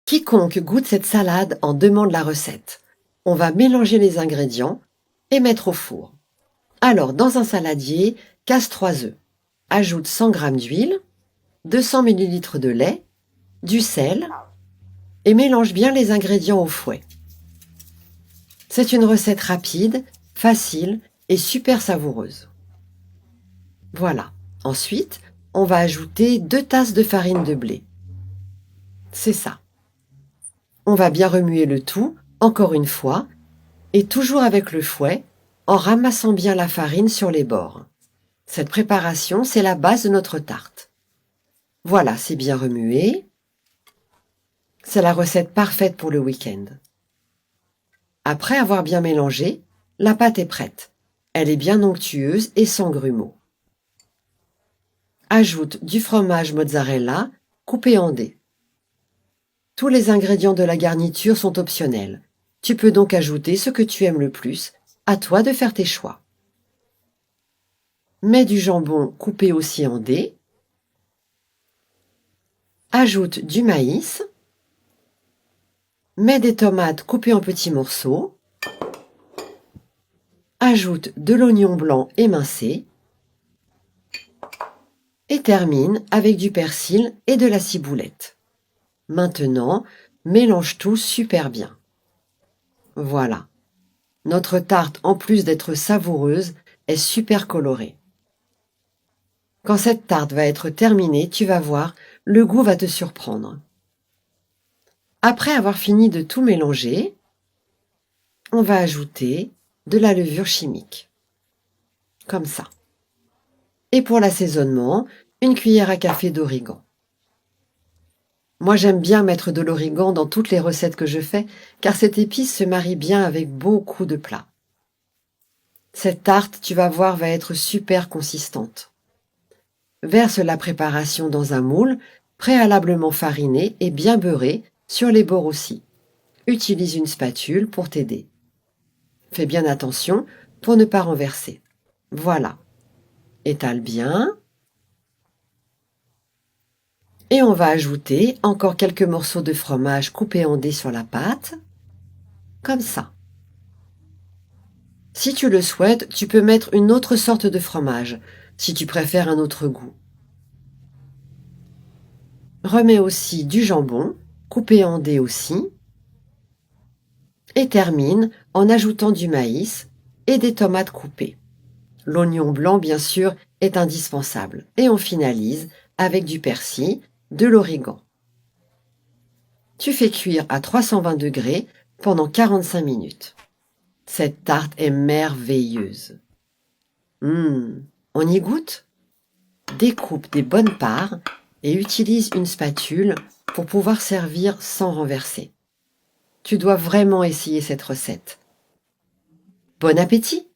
Quiconque goûte cette salade en demande la recette. On va mélanger les ingrédients et mettre au four. Alors, dans un saladier, casse 3 œufs. Ajoute 100 g d'huile, 200 ml de lait, du sel et mélange bien les ingrédients au fouet. C'est une recette rapide, facile et super savoureuse. Voilà. Ensuite, on va ajouter 2 tasses de farine de blé. C'est ça. On va bien remuer le tout, encore une fois, et toujours avec le fouet, en ramassant bien la farine sur les bords. Cette préparation, c'est la base de notre tarte. Voilà, c'est bien remué. C'est la recette parfaite pour le week-end. Après avoir bien mélangé, la pâte est prête. Elle est bien onctueuse et sans grumeaux. Ajoute du fromage mozzarella coupé en dés. Tous les ingrédients de la garniture sont optionnels. Tu peux donc ajouter ce que tu aimes le plus. À toi de faire tes choix. Mets du jambon coupé aussi en dés. Ajoute du maïs. Mets des tomates coupées en petits morceaux. Ajoute de l'oignon blanc émincé. Et termine avec du persil et de la ciboulette. Maintenant, mélange tout super bien. Voilà. Notre tarte, en plus d'être savoureuse, est super colorée. Quand cette tarte va être terminée, tu vas voir, le goût va te surprendre. Après avoir fini de tout mélanger, on va ajouter de la levure chimique. Comme ça. Et pour l'assaisonnement, une cuillère à café d'origan. Moi, j'aime bien mettre de l'origan dans toutes les recettes que je fais, car cette épice se marie bien avec beaucoup de plats. Cette tarte, tu vas voir, va être super consistante. Verse la préparation dans un moule, préalablement fariné et bien beurré, sur les bords aussi. Utilise une spatule pour t'aider. Fais bien attention pour ne pas renverser. Voilà. Étale bien. Et on va ajouter encore quelques morceaux de fromage coupés en dés sur la pâte. Comme ça. Si tu le souhaites, tu peux mettre une autre sorte de fromage, si tu préfères un autre goût. Remets aussi du jambon, coupé en dés aussi. Et termine en ajoutant du maïs et des tomates coupées. L'oignon blanc, bien sûr, est indispensable. Et on finalise avec du persil, de l'origan. Tu fais cuire à 320 degrés pendant 45 minutes. Cette tarte est merveilleuse. On y goûte? Découpe des bonnes parts et utilise une spatule pour pouvoir servir sans renverser. Tu dois vraiment essayer cette recette. Bon appétit!